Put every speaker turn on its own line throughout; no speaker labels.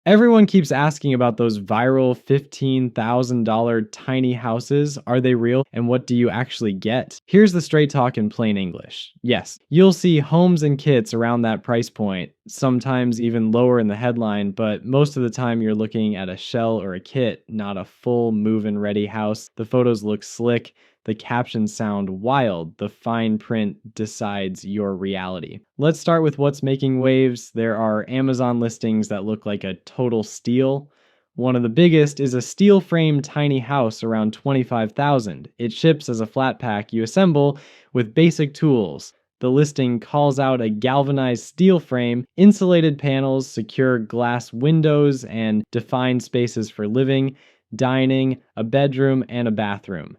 Everyone keeps asking about those viral $15,000 tiny houses. Are they real? And what do you actually get? Here's the straight talk in plain English. Yes, you'll see homes and kits around that price point, sometimes even lower in the headline, but most of the time you're looking at a shell or a kit, not a full move-in ready house. The photos look slick. The captions sound wild. The fine print decides your reality. Let's start with what's making waves. There are Amazon listings that look like a total steal. One of the biggest is a steel frame tiny house around $25,000. It ships as a flat pack you assemble with basic tools. The listing calls out a galvanized steel frame, insulated panels, secure glass windows, and defined spaces for living, dining, a bedroom, and a bathroom.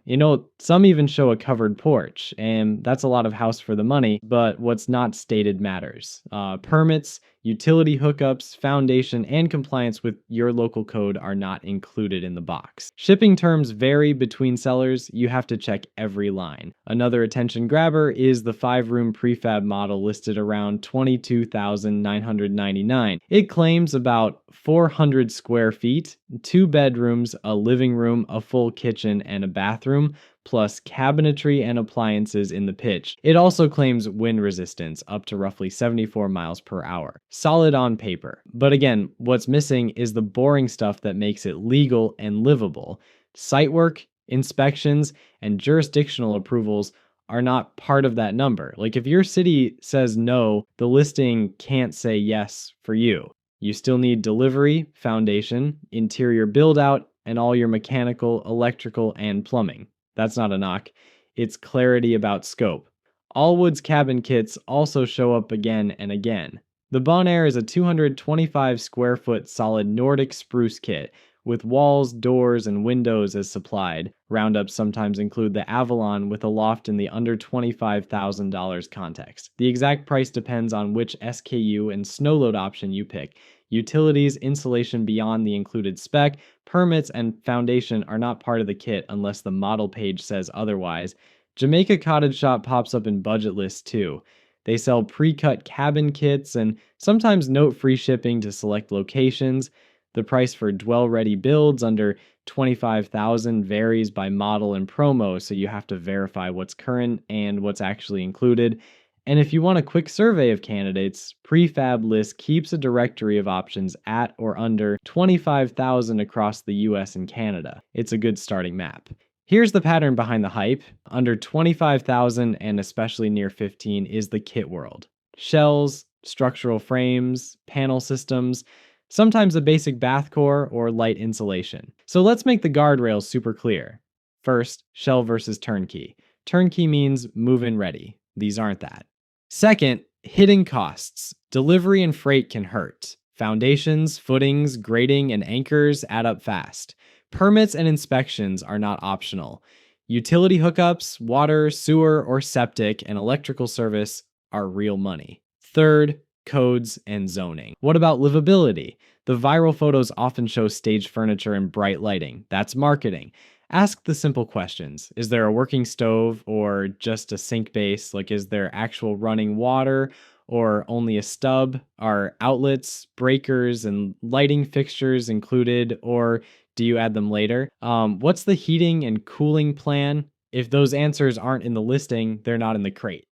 Some even show a covered porch, and that's a lot of house for the money, but what's not stated matters. Permits, utility hookups, foundation, and compliance with your local code are not included in the box. Shipping terms vary between sellers. You have to check every line. Another attention grabber is the 5-room prefab model listed around $22,999. It claims about 400 square feet, 2 bedrooms, a living room, a full kitchen, and a bathroom, plus cabinetry and appliances in the pitch. It also claims wind resistance up to roughly 74 miles per hour. Solid on paper. But again, what's missing is the boring stuff that makes it legal and livable. Site work, inspections, and jurisdictional approvals are not part of that number. Like if your city says no, the listing can't say yes for you. You still need delivery, foundation, interior build out, and all your mechanical, electrical, and plumbing. That's not a knock. It's clarity about scope. Allwood's cabin kits also show up again and again. The Bonaire is a 225 square foot solid Nordic spruce kit with walls, doors, and windows as supplied. Roundups sometimes include the Avalon with a loft in the under $25,000 context. The exact price depends on which SKU and snow load option you pick. Utilities, insulation beyond the included spec, permits, and foundation are not part of the kit unless the model page says otherwise. Jamaica Cottage Shop pops up in budget lists too. They sell pre-cut cabin kits and sometimes note free shipping to select locations. The price for dwell-ready builds under $25,000 varies by model and promo, so you have to verify what's current and what's actually included. And if you want a quick survey of candidates, Prefab List keeps a directory of options at or under $25,000 across the US and Canada. It's a good starting map. Here's the pattern behind the hype. Under $25,000 and especially near $15,000 is the kit world. Shells, structural frames, panel systems, sometimes a basic bath core or light insulation. So let's make the guardrails super clear. First, shell versus turnkey. Turnkey means move-in ready. These aren't that. Second, hidden costs. Delivery and freight can hurt. Foundations, footings, grading, and anchors add up fast. Permits and inspections are not optional. Utility hookups, water, sewer, or septic, and electrical service are real money. Third, codes and zoning. What about livability? The viral photos often show staged furniture and bright lighting. That's marketing. Ask the simple questions. Is there a working stove or just a sink base? Like, is there actual running water or only a stub? Are outlets, breakers, and lighting fixtures included, or do you add them later? What's the heating and cooling plan? If those answers aren't in the listing, they're not in the crate.